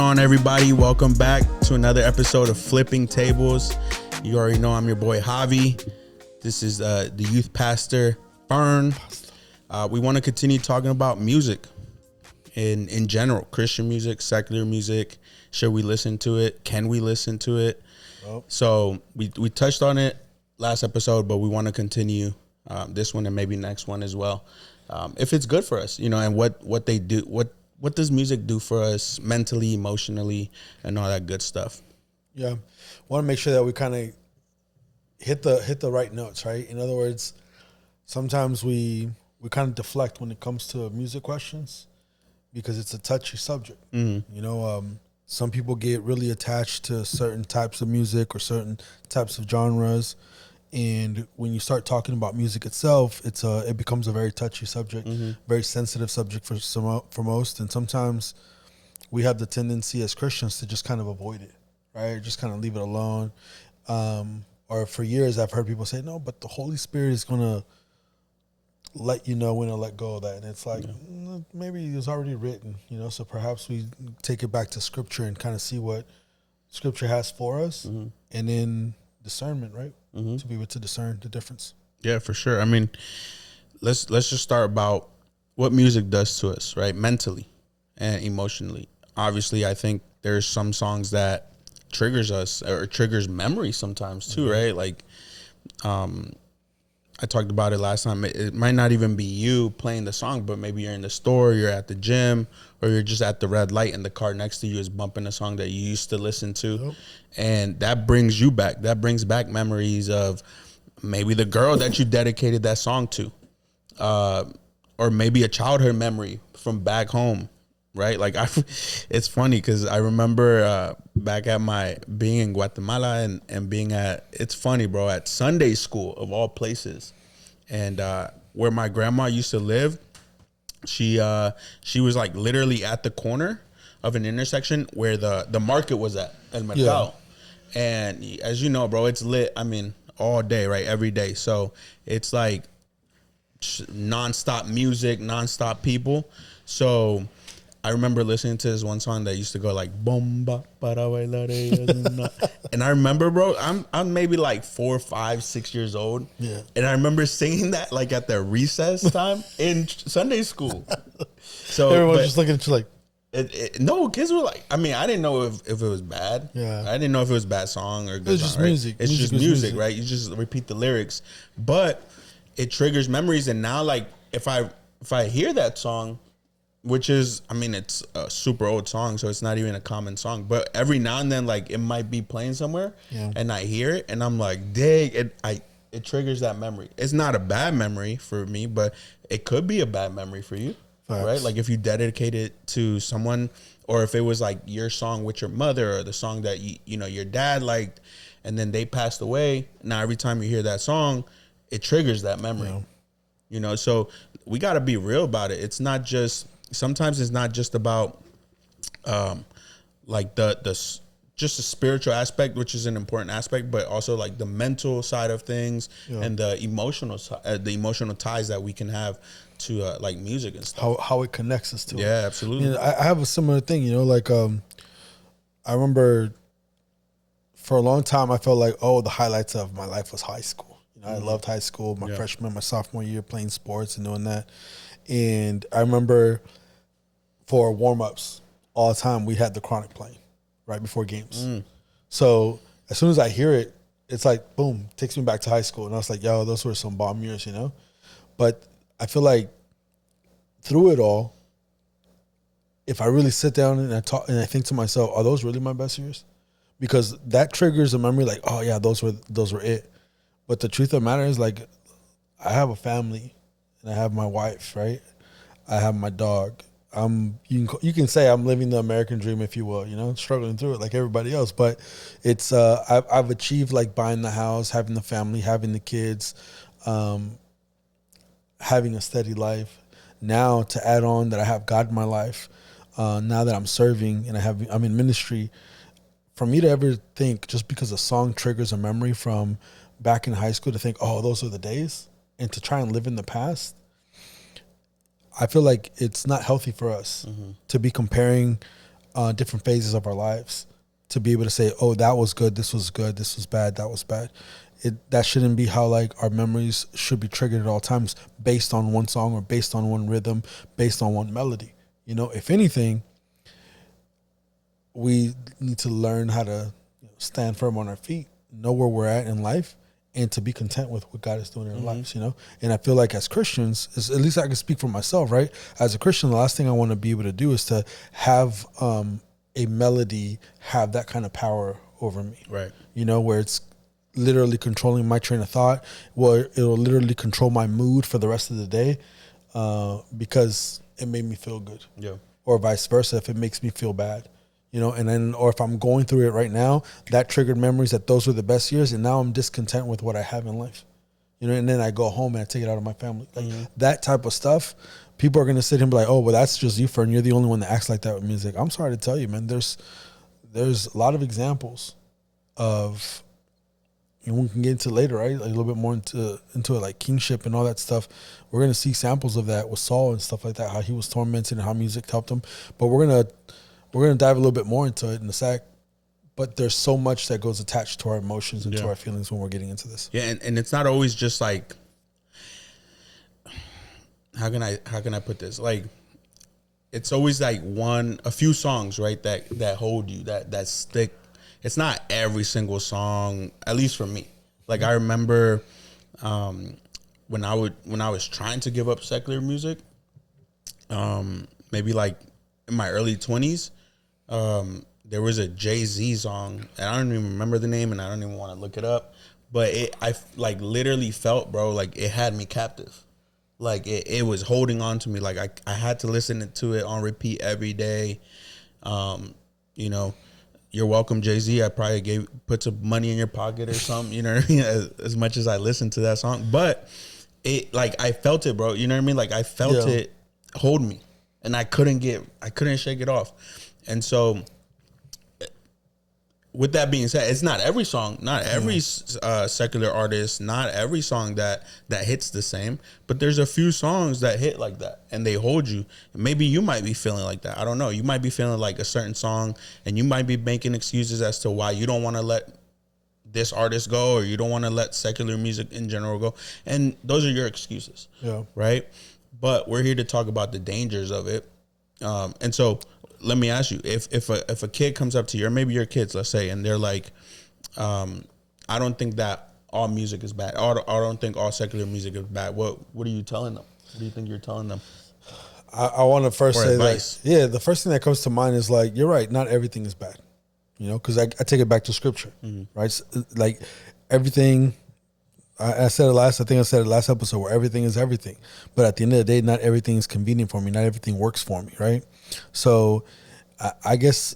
on, everybody? Welcome back to another episode of Flipping Tables. You already know I'm your boy Javi. This is the youth pastor Fern. We want to continue talking about music in general, Christian music, secular music. Should we listen to it? Can we listen to it? Oh. So we touched on it last episode, but we want to continue this one and maybe next one as well. If it's good for us, and what they do, what does music do for us mentally, emotionally, and all that good stuff? Yeah, want to make sure that we kind of hit the right notes, right? In other words, sometimes we kind of deflect when it comes to music questions because it's a touchy subject. Mm-hmm. Some people get really attached to certain types of music or certain types of genres. And when you start talking about music itself, it becomes a very touchy subject, very sensitive subject for most. And sometimes we have the tendency as Christians to just kind of avoid it, right? Just kind of leave it alone. Or for years, I've heard people say, no, but the Holy Spirit is going to let you know when to let go of that. And it's like, maybe it was already written, so perhaps we take it back to Scripture and kind of see what Scripture has for us. And then discernment, right? To be able to discern the difference. Yeah, for sure. I mean, let's just start about what music does to us, right? Mentally and emotionally. Obviously, I think there's some songs that triggers us or triggers memory sometimes too, right? Like, I talked about it last time. It might not even be you playing the song, but maybe you're in the store, you're at the gym, or you're just at the red light and the car next to you is bumping a song that you used to listen to. Yep. And that brings you back. That brings back memories of maybe the girl that you dedicated that song to, or maybe a childhood memory from back home, right? Like, it's funny because I remember back at being in Guatemala and being it's funny, bro, at Sunday school of all places. And where my grandma used to live, she was like literally at the corner of an intersection where the market was at El Mercado. Yeah. And as you know, bro, it's lit, all day, right? Every day. So it's like nonstop music, nonstop people. So I remember listening to this one song that used to go like "Bomba para bailar ellas." And I remember, bro, I'm maybe like 4, 5, 6 years old. Yeah. And I remember singing that like at the recess time in Sunday school. So everyone's just looking at you like, no, kids were like, I didn't know if it was bad. Yeah. I didn't know if it was a bad song or good. It's just song, right? music. It's just music, right? You just repeat the lyrics, but it triggers memories. And now, like, if I hear that song, which is, it's a super old song, so it's not even a common song, but every now and then, like, it might be playing somewhere, and I hear it, and I'm like, dang, it triggers that memory. It's not a bad memory for me, but it could be a bad memory for you. Facts. Right? Like, if you dedicate it to someone, or if it was like your song with your mother, or the song that your dad liked, and then they passed away. Now every time you hear that song, it triggers that memory. Yeah. So we got to be real about it. It's not just. Sometimes it's not just about like just the spiritual aspect, which is an important aspect, but also like the mental side of things and the emotional ties that we can have to like music and stuff. How it connects us to it. Yeah, absolutely. I have a similar thing, like I remember for a long time I felt like, the highlights of my life was high school. I loved high school, my freshman, my sophomore year, playing sports and doing that. And I remember for warm-ups all the time, we had the Chronic playing right before games. So as soon as I hear it, it's like, boom, takes me back to high school. And I was like, yo, those were some bomb years, But I feel like through it all, if I really sit down and I talk and I think to myself, are those really my best years? Because that triggers a memory like, oh yeah, those were it. But the truth of the matter is, like, I have a family and I have my wife, right? I have my dog. You can say I'm living the American dream, if you will, struggling through it like everybody else. But it's I've achieved like buying the house, having the family, having the kids, having a steady life. Now to add on that I have God in my life, now that I'm serving and I'm in ministry, for me to ever think just because a song triggers a memory from back in high school to think, oh, those are the days, and to try and live in the past, I feel like it's not healthy for us to be comparing different phases of our lives to be able to say, oh, that was good, this was bad, that was bad. That shouldn't be how like our memories should be triggered at all times based on one song or based on one rhythm, based on one melody. You know, if anything, we need to learn how to stand firm on our feet, know where we're at in life, and to be content with what God is doing in our lives, you know? And I feel like as Christians, at least I can speak for myself, right? As a Christian, the last thing I want to be able to do is to have a melody have that kind of power over me. Right. You know, where it's literally controlling my train of thought, where it'll literally control my mood for the rest of the day because it made me feel good. Yeah. Or vice versa, if it makes me feel bad. You know, and then, or if I'm going through it right now, that triggered memories that those were the best years, and now I'm discontent with what I have in life. You know, and then I go home and I take it out on my family. Like that type of stuff, people are going to sit here and be like, oh, well, that's just you, Fern. You're the only one that acts like that with music. I'm sorry to tell you, man, there's a lot of examples of, and we can get into later, right? Like a little bit more into it, like kingship and all that stuff. We're going to see samples of that with Saul and stuff like that, how he was tormented and how music helped him. But we're going to dive a little bit more into it in a sec. But there's so much that goes attached to our emotions and to our feelings when we're getting into this. Yeah, and it's not always just like, how can I put this? Like, it's always like a few songs, right, that hold you, that stick. It's not every single song, at least for me. Like I remember when I was trying to give up secular music, maybe like in my early 20s, there was a Jay-Z song, and I don't even remember the name, and I don't even want to look it up, but I like literally felt, bro, like it had me captive. Like it was holding on to me. Like I had to listen to it on repeat every day. You know, you're welcome, Jay-Z. I probably put some money in your pocket or something, you know what I mean? As much as I listened to that song. But it, like, I felt it, bro. You know what I mean? Like, I felt it hold me. And I couldn't shake it off. And so, with that being said, it's not every song, not every secular artist, not every song that hits the same, but there's a few songs that hit like that and they hold you. Maybe you might be feeling like that. I don't know. You might be feeling like a certain song and you might be making excuses as to why you don't want to let this artist go or you don't want to let secular music in general go. And those are your excuses. Yeah. Right? But we're here to talk about the dangers of it. And so let me ask you, if a kid comes up to you, or maybe your kids, let's say, and they're like, I don't think that all music is bad. I don't think all secular music is bad. What are you telling them? What do you think you're telling them? I want to first say that, the first thing that comes to mind is like, you're right, not everything is bad. You know, because I take it back to scripture, right? So, like everything, I said it last episode where everything is everything. But at the end of the day, not everything is convenient for me. Not everything works for me, right? So I guess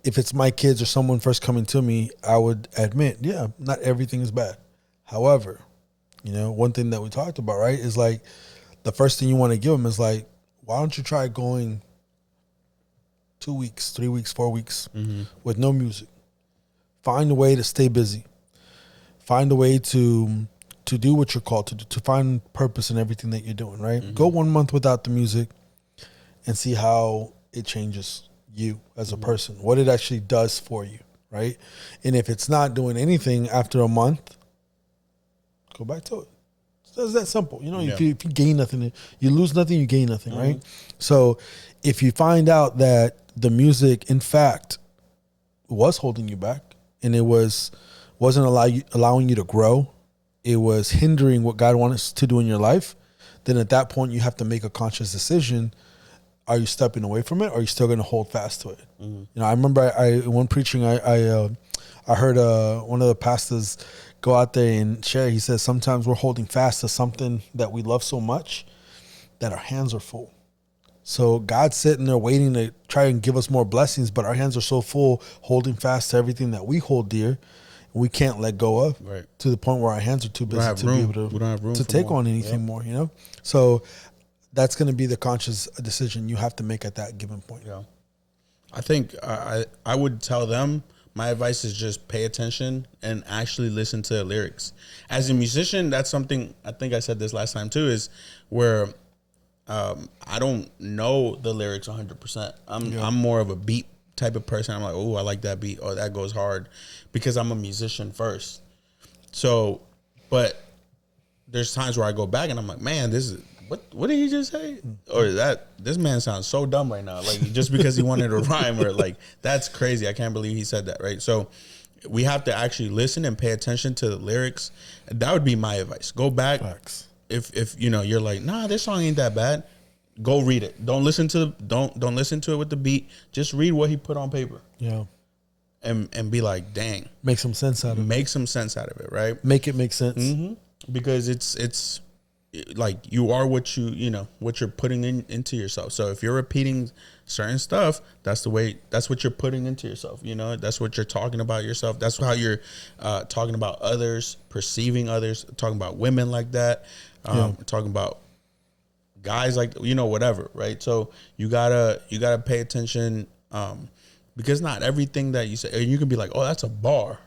if it's my kids or someone first coming to me, I would admit, not everything is bad. However, you know, one thing that we talked about, right, is like the first thing you want to give them is like, why don't you try going 2 weeks, 3 weeks, 4 weeks with no music? Find a way to stay busy. Find a way to do what you're called to do, to find purpose in everything that you're doing, right? Go 1 month without the music and see how it changes you as a person, what it actually does for you, right? And if it's not doing anything after a month, go back to it. It's that simple. You know, if you gain nothing, you lose nothing, you gain nothing, right? So if you find out that the music, in fact, was holding you back and it wasn't allowing you to grow, it was hindering what God wants to do in your life, then at that point you have to make a conscious decision. Are you stepping away from it or are you still going to hold fast to it? You know, I remember when preaching, I heard one of the pastors go out there and share. He says sometimes we're holding fast to something that we love so much that our hands are full. So God's sitting there waiting to try and give us more blessings, but our hands are so full holding fast to everything that we hold dear, we can't let go of, to the point where our hands are too busy to be able to take on anything more, you know? So that's going to be the conscious decision you have to make at that given point. Yeah. I think I would tell them, my advice is just pay attention and actually listen to the lyrics. As a musician, that's something, I think I said this last time too, is where I don't know the lyrics 100%. I'm more of a beat type of person. I'm like, oh, I like that beat. Oh, that goes hard, because I'm a musician first. So, but there's times where I go back and I'm like, man, this is what did he just say? Or this man sounds so dumb right now. Like, just because he wanted to rhyme, or like, that's crazy. I can't believe he said that, right? So we have to actually listen and pay attention to the lyrics. That would be my advice. Go back. Facts. If you know, you're like, nah, this song ain't that bad. Go read it. Don't listen to it with the beat. Just read what he put on paper. Yeah. And be like, dang. Make some sense out of it. Make some sense out of it, right? Make it make sense. Mm-hmm. Because it's like, you are what what you're putting into yourself. So if you're repeating certain stuff, that's what you're putting into yourself. That's what you're talking about yourself. That's how you're talking about others, perceiving others, talking about women like that, talking about guys like, whatever, right? So you gotta pay attention, because not everything that you say, and you can be like, oh, that's a bar.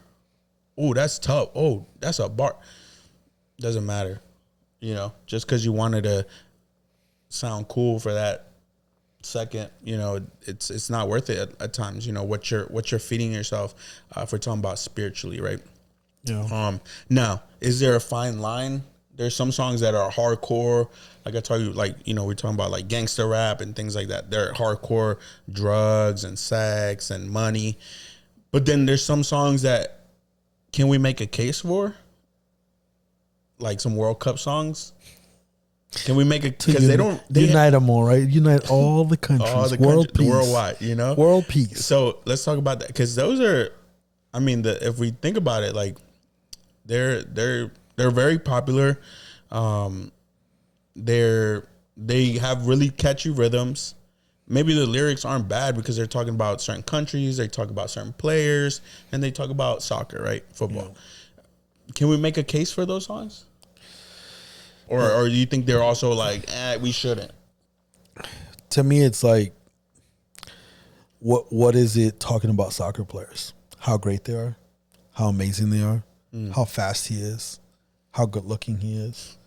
Oh, that's tough. Oh, that's a bar. Doesn't matter. Just because you wanted to sound cool for that second, it's not worth it at times. What you're feeding yourself, if we're talking about spiritually, right? Yeah. Now, is there a fine line? There's some songs that are hardcore, like I told you, like, we're talking about like gangster rap and things like that. They're hardcore drugs and sex and money. But then there's some songs that, can we make a case for? Like some World Cup songs? Can we make it? Because they unite them all, right? Unite all the countries, all the world peace, worldwide, world peace. So let's talk about that, because those are, I mean, if we think about it, like, they're very popular. They have really catchy rhythms. Maybe the lyrics aren't bad because they're talking about certain countries, they talk about certain players, and they talk about soccer, right? Football. Yeah. Can we make a case for those songs? Or do you think they're also like, we shouldn't? To me, it's like, what is it talking about soccer players? How great they are, how amazing they are, how fast he is, how good looking he is.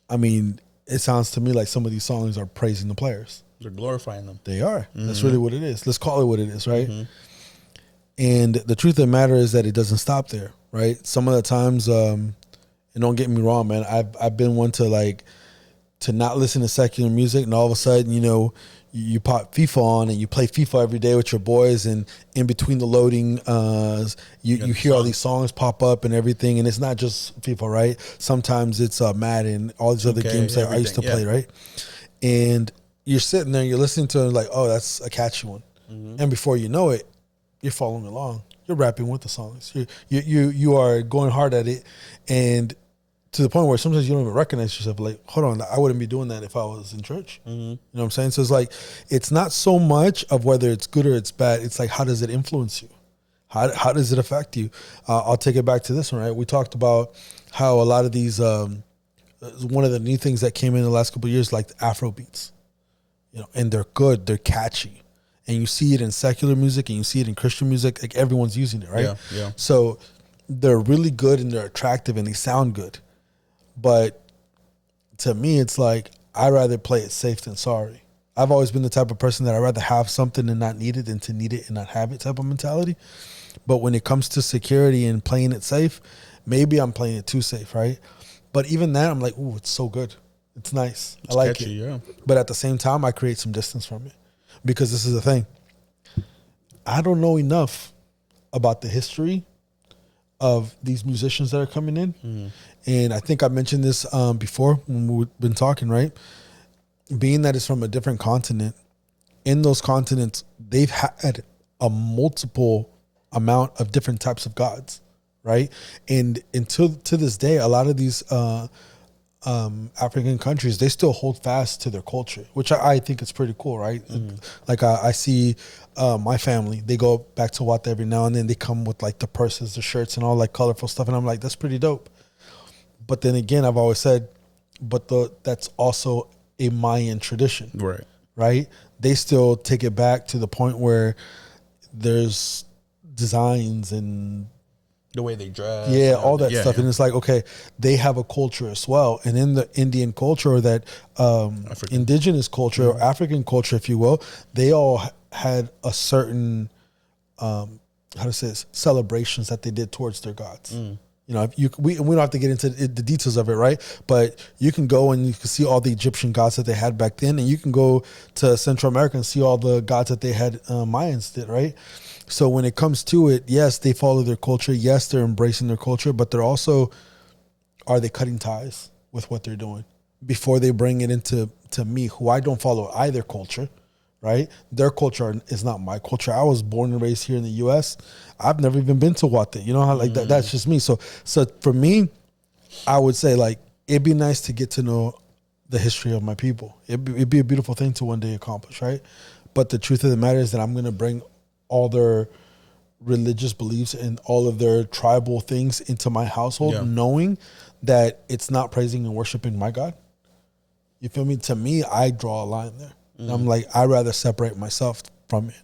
I mean, it sounds to me like some of these songs are praising the players. They're glorifying them. They are. Mm-hmm. That's really what it is. Let's call it what it is, right? Mm-hmm. And the truth of the matter is that it doesn't stop there, right? Some of the times, and don't get me wrong, man, I've been one to not listen to secular music, and all of a sudden, you pop FIFA on and you play FIFA every day with your boys, and in between the loading, you hear all these songs pop up and everything, and it's not just FIFA, right? Sometimes it's Madden, all these other games that I used to play, right? And you're sitting there, you're listening to it, like, oh, that's a catchy one, and before you know it, you're following along. You're rapping with the songs. You are going hard at it, and to the point where sometimes you don't even recognize yourself. Like, hold on, I wouldn't be doing that if I was in church. Mm-hmm. You know what I'm saying? So it's like, it's not so much of whether it's good or it's bad. It's like, how does it influence you? How does it affect you? I'll take it back to this one, right? We talked about how a lot of these, one of the new things that came in the last couple of years, like the Afro beats, and they're good, they're catchy. And you see it in secular music and you see it in Christian music, like everyone's using it, right? Yeah. So they're really good and they're attractive and they sound good. But to me, it's like, I'd rather play it safe than sorry. I've always been the type of person that I'd rather have something and not need it than to need it and not have it type of mentality. But when it comes to security and playing it safe, maybe I'm playing it too safe, right? But even that, I'm like, ooh, it's so good. It's nice. I like catchy, it. Yeah. But at the same time, I create some distance from it. Because this is the thing. I don't know enough about the history of these musicians that are coming in. Mm. And I think I mentioned this before when we've been talking, right? Being that it's from a different continent, in those continents, they've had a multiple amount of different types of gods, right? And to this day, a lot of these African countries, they still hold fast to their culture, which I think is pretty cool, right? Mm. Like I see my family, they go back to Wata every now and then. They come with like the purses, the shirts, and all like colorful stuff, and I'm like, that's pretty dope. But then again, I've always said, that's also a Mayan tradition, right? They still take it back to the point where there's designs and the way they dress, all that stuff. And it's like, okay, they have a culture as well. And in the Indian culture, or that indigenous culture, or African culture, if you will, they all had a certain how to say this, celebrations that they did towards their gods. You know, if we don't have to get into the details of it, right? But you can go and you can see all the Egyptian gods that they had back then, and you can go to Central America and see all the gods that they had Mayans did, right? So when it comes to it, yes, they follow their culture. Yes, they're embracing their culture, but they're also, are they cutting ties with what they're doing before they bring it into me, who I don't follow either culture, right? Their culture is not my culture. I was born and raised here in the U.S. I've never even been to Guate. You know how like that's just me. So for me, I would say like it'd be nice to get to know the history of my people. It'd be a beautiful thing to one day accomplish, right? But the truth of the matter is that I'm going to bring all their religious beliefs and all of their tribal things into my household, knowing that it's not praising and worshiping my God. You feel me? To me, I draw a line there. I'm like, I'd rather separate myself from it.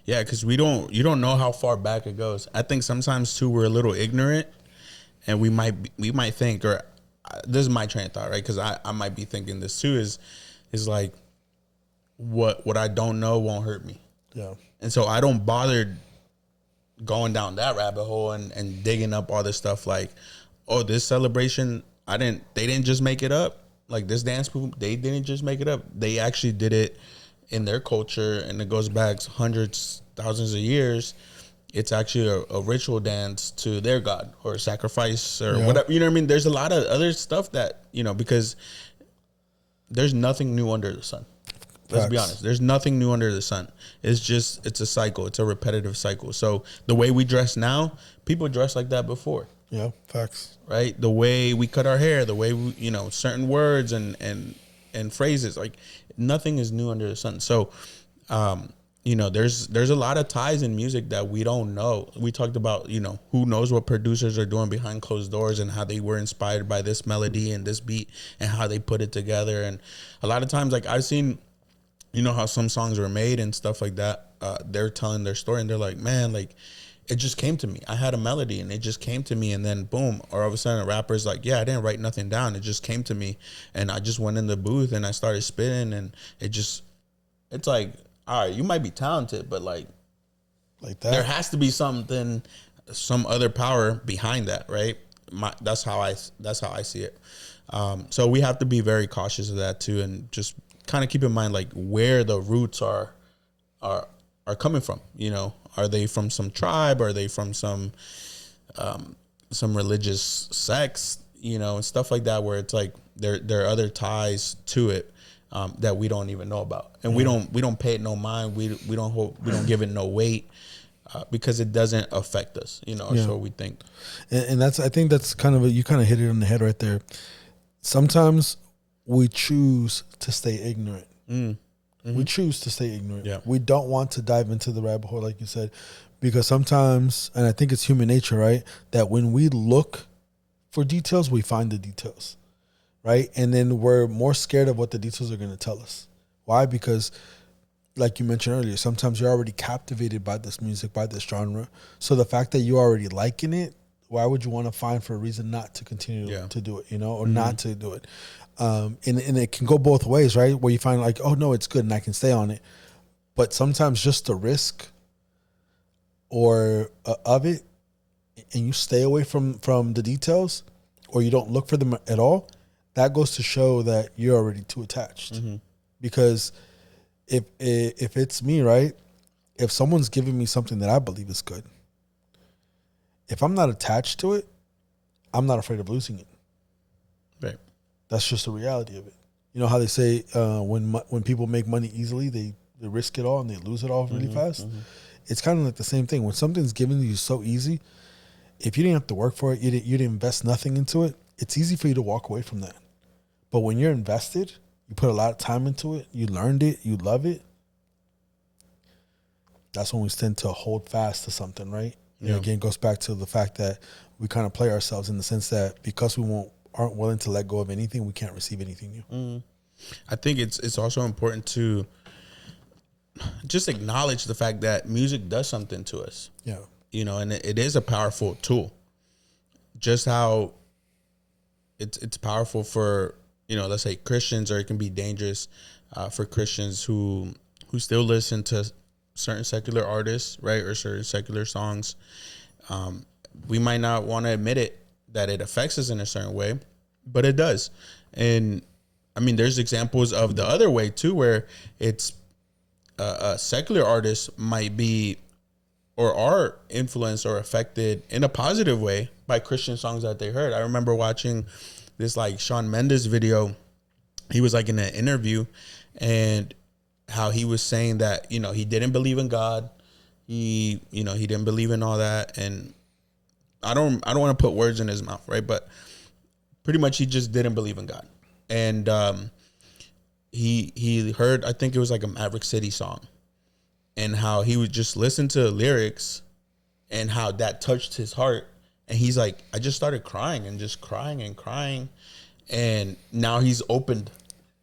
Yeah, because you don't know how far back it goes. I think sometimes too we're a little ignorant, and we might think, or this is my train of thought, right? Because I might be thinking this too. Is like what I don't know won't hurt me. Yeah, and so I don't bother going down that rabbit hole and digging up all this stuff. Like, oh, this celebration, they didn't just make it up. Like this dance move, they didn't just make it up. They actually did it in their culture, and it goes back hundreds, thousands of years. It's actually a ritual dance to their god or a sacrifice or whatever. You know what I mean? There's a lot of other stuff that, you know, because there's nothing new under the sun. Let's be honest. There's nothing new under the sun. It's a cycle. It's a repetitive cycle. So the way we dress now, people dress like that before. Yeah, facts. Right? The way we cut our hair, the way we, you know, certain words and phrases, like nothing is new under the sun. So, you know, there's a lot of ties in music that we don't know. We talked about, you know, who knows what producers are doing behind closed doors and how they were inspired by this melody and this beat and how they put it together. And a lot of times, like I've seen, you know, how some songs were made and stuff like that. They're telling their story and they're like, man, like, it just came to me. I had a melody and it just came to me, and then boom, or all of a sudden a rapper's like, yeah, I didn't write nothing down. It just came to me, and I just went in the booth and I started spitting, and it's like, all right, you might be talented, but like that, there has to be something, some other power behind that, right? That's how I see it. So we have to be very cautious of that too, and just kind of keep in mind like where the roots are coming from. You know, are they from some tribe? Are they from some religious sects? You know, and stuff like that, where it's like there are other ties to it that we don't even know about, and we don't pay it no mind. We don't give it no weight because it doesn't affect us. You know, so we think. And I think that's kind of you kind of hit it on the head right there. Sometimes we choose to stay ignorant. We choose to stay ignorant. Yeah. We don't want to dive into the rabbit hole, like you said, because sometimes, and I think it's human nature, right, that when we look for details, we find the details, right? And then we're more scared of what the details are going to tell us. Why? Because, like you mentioned earlier, sometimes you're already captivated by this music, by this genre. So the fact that you're already liking it, why would you want to find for a reason not to continue to do it, you know, or not to do it? And it can go both ways, right? Where you find like, oh no, it's good and I can stay on it. But sometimes just the risk or of it, and you stay away from the details, or you don't look for them at all, that goes to show that you're already too attached. Because if it's me, right, if someone's giving me something that I believe is good, if I'm not attached to it, I'm not afraid of losing it. Right. That's just the reality of it. You know how they say when people make money easily, they risk it all and they lose it all really fast. It's kind of like the same thing. When something's given to you so easy, if you didn't have to work for it, you didn't invest nothing into it, it's easy for you to walk away from that. But when you're invested, you put a lot of time into it, you learned it, you love it, that's when we tend to hold fast to something, right? And again, it goes back to the fact that we kind of play ourselves in the sense that because we aren't willing to let go of anything, we can't receive anything new. I think it's also important to just acknowledge the fact that music does something to us. Yeah. You know, and it is a powerful tool. Just how it's powerful for, you know, let's say Christians, or it can be dangerous for Christians who still listen to certain secular artists, right, or certain secular songs, we might not want to admit it that it affects us in a certain way, but it does. And I mean, there's examples of the other way too, where it's a secular artists might be or are influenced or affected in a positive way by Christian songs that they heard. I remember watching this like Shawn Mendes video. He was like in an interview, and how he was saying that, you know, he didn't believe in God. He didn't believe in all that. And I don't want to put words in his mouth, right? But pretty much he just didn't believe in God. And he heard, I think it was like a Maverick City song, and how he would just listen to the lyrics and how that touched his heart. And he's like, I just started crying and just crying and crying. And now he's opened,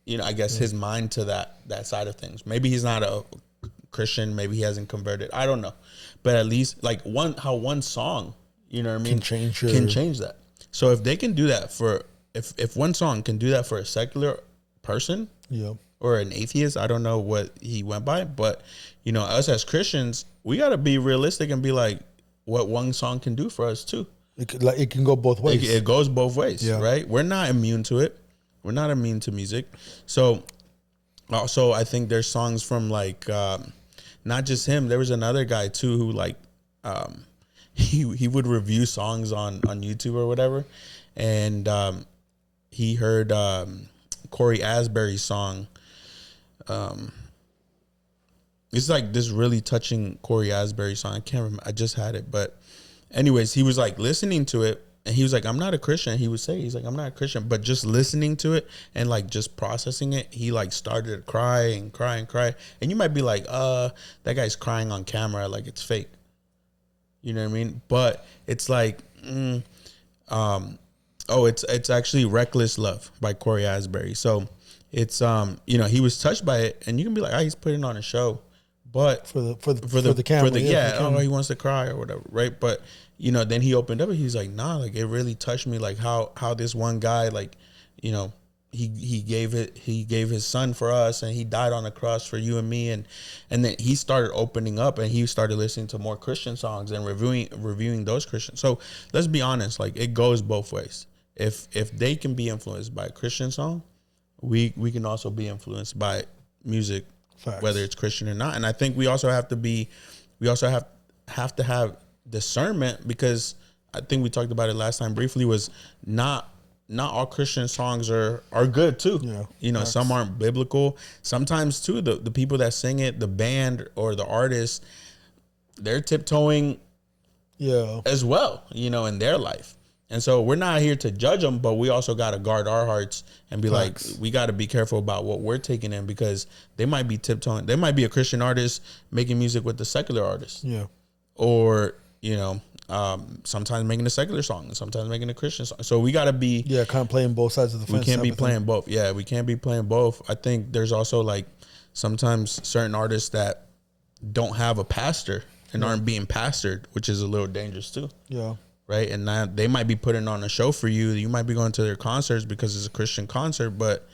you know, I guess his mind to that side of things. Maybe he's not a Christian. Maybe he hasn't converted. I don't know. But at least like one song, you know what I mean, can change that. So if they can do that if one song can do that for a secular person, or an atheist, I don't know what he went by, but you know, us as Christians, we got to be realistic and be like, what one song can do for us too. It can go both ways. It goes both ways, right? We're not immune to it. We're not immune to music. So also, I think there's songs from like not just him. There was another guy too who like he would review songs on YouTube or whatever, and he heard Corey Asbury's song. It's like this really touching Corey Asbury song. I can't remember. I just had it, but anyways, he was like listening to it, and he was like, "I'm not a Christian." He would say, "He's like, I'm not a Christian," but just listening to it and like just processing it, he like started to cry and cry and cry. And you might be like, that guy's crying on camera, like it's fake." You know what I mean? But it's like, it's actually "Reckless Love" by Corey Asbury. So it's you know, he was touched by it, and you can be like, he's putting on a show, but for the camera, he wants to cry or whatever, right? But you know, then he opened up and he's like, nah, like it really touched me, like how this one guy, like, you know, he gave his son for us, and he died on the cross for you and me, and then he started opening up, and he started listening to more Christian songs and reviewing those Christians. So let's be honest, like it goes both ways. If they can be influenced by a Christian song, we can also be influenced by music. Facts. Whether it's Christian or not. And I think we also have to have discernment, because I think we talked about it last time briefly, was not all Christian songs are good too. Yeah, you know, facts. Some aren't biblical. Sometimes too, the people that sing it, the band or the artist, they're tiptoeing as well, you know, in their life. And so we're not here to judge them, but we also got to guard our hearts and be facts. Like, we got to be careful about what we're taking in, because they might be tiptoeing. They might be a Christian artist making music with the secular artist. Yeah. Or, you know, sometimes making a secular song and sometimes making a Christian song. So we got to be... Yeah, kind of playing both sides of the fence. We can't be playing both. Yeah, we can't be playing both. I think there's also, like, sometimes certain artists that don't have a pastor and aren't being pastored, which is a little dangerous too. Yeah. Right. And now they might be putting on a show for you. You might be going to their concerts because it's a Christian concert, but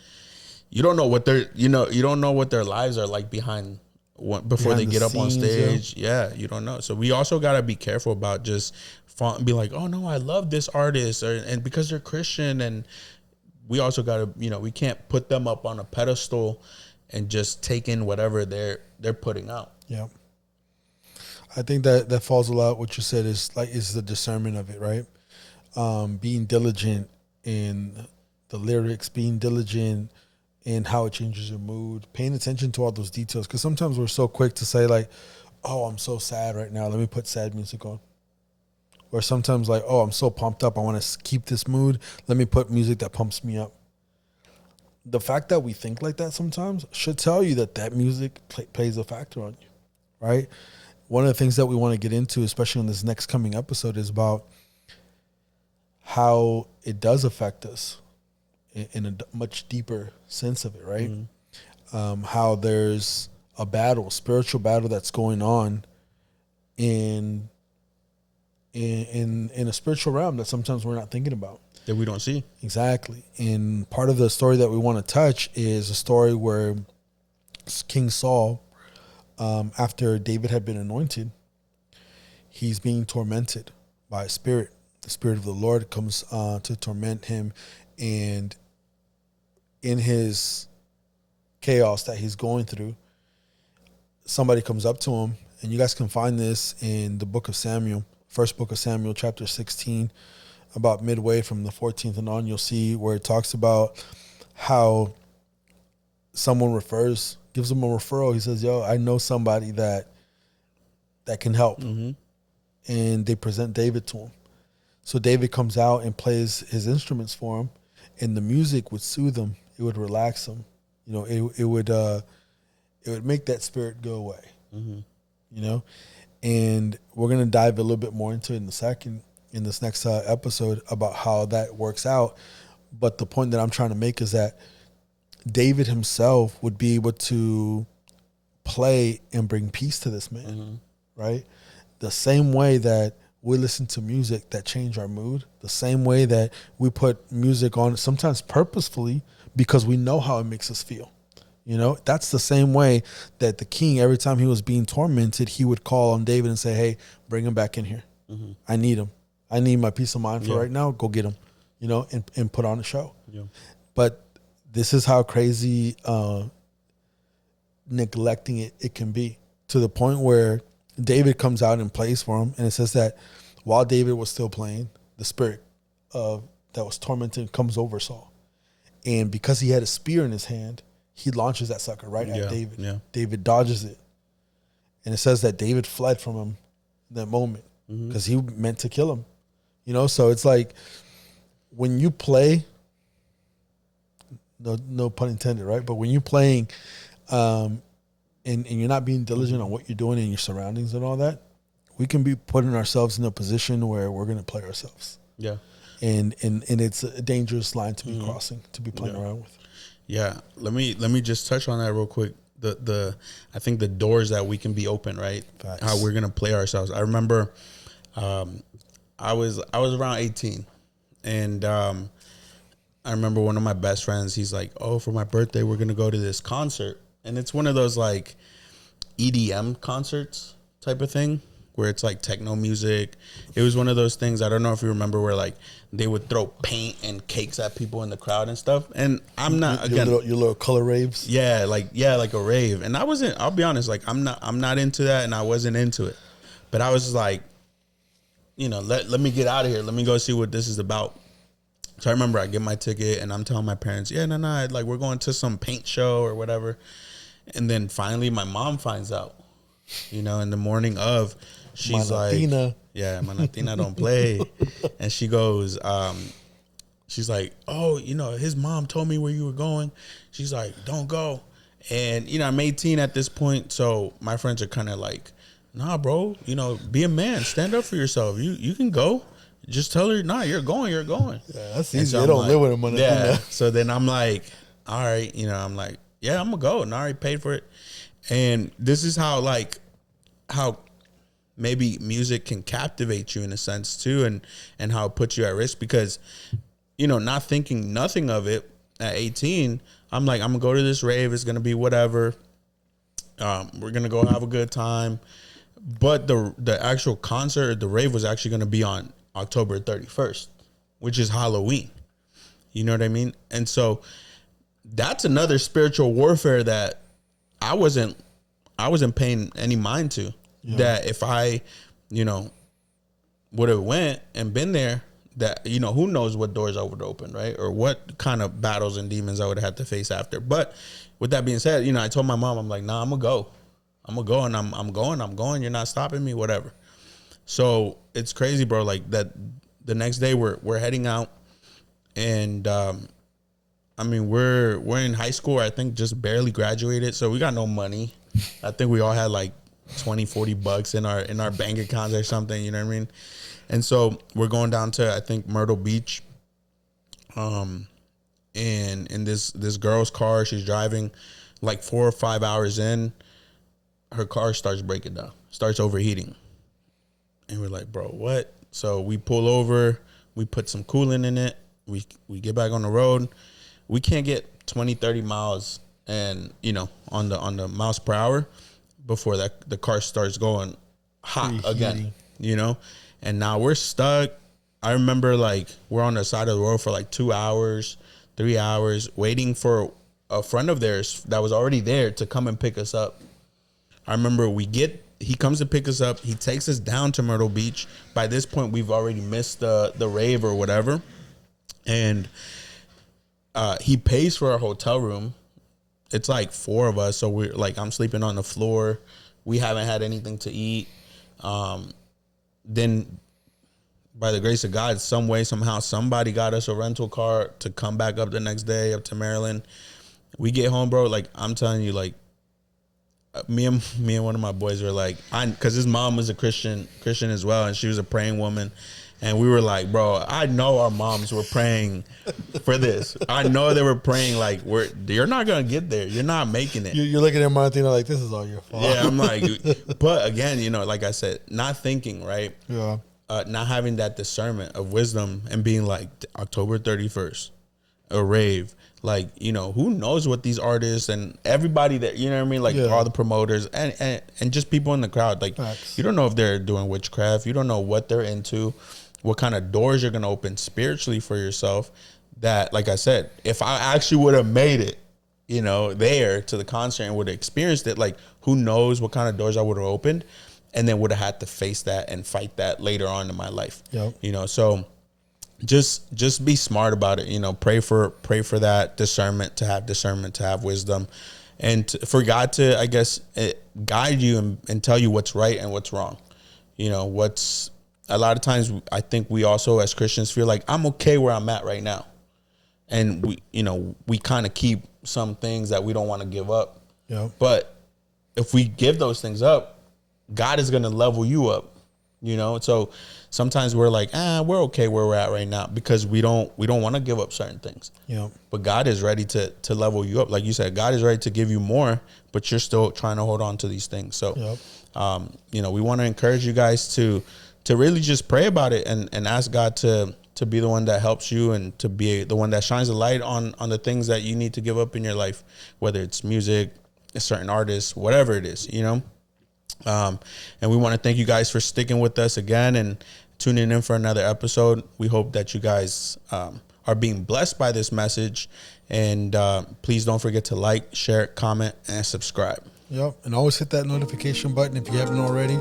you don't know what you don't know what their lives are like before they get up on stage. Yeah, you don't know. So we also got to be careful about just be like, oh no, I love this artist, and because they're Christian, and we also got to, you know, we can't put them up on a pedestal and just take in whatever they're putting out. Yeah. I think that falls a lot. What you said is the discernment of it, right? Being diligent in the lyrics, being diligent in how it changes your mood, paying attention to all those details. Because sometimes we're so quick to say like, "Oh, I'm so sad right now. Let me put sad music on." Or sometimes like, "Oh, I'm so pumped up. I want to keep this mood. Let me put music that pumps me up." The fact that we think like that sometimes should tell you that music plays a factor on you, right? One of the things that we want to get into, especially in this next coming episode, is about how it does affect us in a much deeper sense of it, right? Mm-hmm. How there's a spiritual battle that's going on in a spiritual realm that sometimes we're not thinking about. That we don't see. Exactly. And part of the story that we want to touch is a story where King Saul after David had been anointed, he's being tormented by a spirit. The spirit of the Lord comes to torment him, and in his chaos that he's going through, somebody comes up to him, and you guys can find this in the book of Samuel, first book of Samuel, chapter 16, about midway from the 14th and on, you'll see where it talks about how someone gives him a referral. He says, yo, I know somebody that can help. Mm-hmm. And they present David to him. So David comes out and plays his instruments for him, and the music would soothe him. It would relax him. You know, it would make that spirit go away. Mm-hmm. You know, and we're gonna dive a little bit more into it in this next episode about how that works out. But the point that I'm trying to make is that David himself would be able to play and bring peace to this man, mm-hmm. right? The same way that we listen to music that change our mood, the same way that we put music on sometimes purposefully because we know how it makes us feel. You know, that's the same way that the king, every time he was being tormented, he would call on David and say, hey, bring him back in here. Mm-hmm. I need him. I need my peace of mind for right now. Go get him, you know, and put on a show. Yeah. But this is how crazy neglecting it can be, to the point where David comes out and plays for him. And it says that while David was still playing, the spirit that was tormented comes over Saul. And because he had a spear in his hand, he launches that sucker right at David. Yeah. David dodges it. And it says that David fled from him in that moment because he meant to kill him. You know, so it's like when you play, no pun intended, right? But when you're playing and you're not being diligent on what you're doing in your surroundings and all that, we can be putting ourselves in a position where we're going to play ourselves. Yeah. And it's a dangerous line to be crossing, to be playing around with. Yeah. Let me just touch on that real quick. I think the doors that we can be open, right? Facts. How we're going to play ourselves. I remember I was around 18, and I remember one of my best friends, he's like, oh, for my birthday, we're going to go to this concert. And it's one of those like EDM concerts type of thing where it's like techno music. It was one of those things, I don't know if you remember, where like they would throw paint and cakes at people in the crowd and stuff. And I'm not, again, your little color raves. Yeah, like a rave. And I'll be honest, like I'm not into that, and I wasn't into it. But I was like, you know, let me get out of here. Let me go see what this is about. So I remember I get my ticket and I'm telling my parents, no, like we're going to some paint show or whatever. And then finally my mom finds out, you know, in the morning of, she's like, yeah, Manatina don't play. And she goes, she's like, oh, you know, his mom told me where you were going. She's like, don't go. And, you know, I'm 18 at this point. So my friends are kind of like, nah, bro, you know, be a man, stand up for yourself. You can go. Just tell her, nah, you're going. Yeah, that's easy. So they don't live with him. Yeah. So then I'm like, all right, you know, I'm like, yeah, I'm gonna go. And I already paid for it. And this is how maybe music can captivate you in a sense too, and how it puts you at risk, because, you know, not thinking nothing of it at 18, I'm like, I'm gonna go to this rave. It's gonna be whatever. We're gonna go have a good time. But the actual concert, the rave, was actually gonna be on October 31st, which is Halloween. You know what I mean? And so that's another spiritual warfare that I wasn't paying any mind to. Yeah. That if I, you know, would have went and been there, that, you know, who knows what doors I would open, right? Or what kind of battles and demons I would have had to face after. But with that being said, you know, I told my mom, I'm like, nah, I'm gonna go, and I'm going. You're not stopping me, whatever. So it's crazy, bro. Like that, the next day we're heading out, and I mean we're in high school. I think just barely graduated, so we got no money. I think we all had like $20-$40 in our bank accounts or something. You know what I mean? And so we're going down to, I think, Myrtle Beach. And in this girl's car, she's driving, like 4 or 5 hours in, her car starts breaking down, starts overheating. And we're like, bro, what? So we pull over, we put some coolant in it, we get back on the road. We can't get 20, 30 miles and, you know, on the miles per hour. before that the car starts going hot again, you know? And now we're stuck. I remember like we're on the side of the road for like 2 hours, 3 hours, waiting for a friend of theirs that was already there to come and pick us up. I remember he comes to pick us up. He takes us down to Myrtle Beach. By this point, we've already missed the rave or whatever. And he pays for our hotel room. It's like 4 of us. So we're like, I'm sleeping on the floor. We haven't had anything to eat. Then by the grace of God, some way, somehow, somebody got us a rental car to come back up the next day up to Maryland. We get home, bro. Like, I'm telling you, like, me and one of my boys were like, because his mom was a Christian as well, and she was a praying woman, and we were like, bro, I know our moms were praying for this. I know they were praying like, you're not gonna get there, you're not making it. You're looking at Martina like, this is all your fault. Yeah, I'm like, but again, you know, like I said, not thinking, right? Yeah. Not having that discernment of wisdom and being like, October 31st, a rave. Like, you know, who knows what these artists and everybody that, you know what I mean? Like, all the promoters and just people in the crowd. Like, you don't know if they're doing witchcraft. You don't know what they're into, what kind of doors you're going to open spiritually for yourself. That, like I said, if I actually would have made it, you know, there to the concert and would have experienced it, like, who knows what kind of doors I would have opened, and then would have had to face that and fight that later on in my life. Yep. You know, so just be smart about it. You know, pray for that discernment, to have wisdom, and for God to, I guess, guide you and tell you what's right and what's wrong. You know, a lot of times I think we also as Christians feel like I'm okay where I'm at right now, and we kind of keep some things that we don't want to give up. Yeah. But if we give those things up, God is going to level you up. You know, so sometimes we're like, we're okay where we're at right now because we don't want to give up certain things. Yeah. But God is ready to level you up. Like you said, God is ready to give you more, but you're still trying to hold on to these things. So, you know, we want to encourage you guys to really just pray about it and ask God to be the one that helps you and to be the one that shines the light on the things that you need to give up in your life, whether it's music, a certain artist, whatever it is, you know. And we want to thank you guys for sticking with us again and tuning in for another episode. We hope that you guys are being blessed by this message. And please don't forget to like, share, comment, and subscribe. Yep. And always hit that notification button if you haven't already.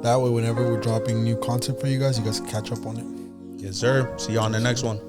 That way, whenever we're dropping new content for you guys can catch up on it. Yes, sir. See you on the next one.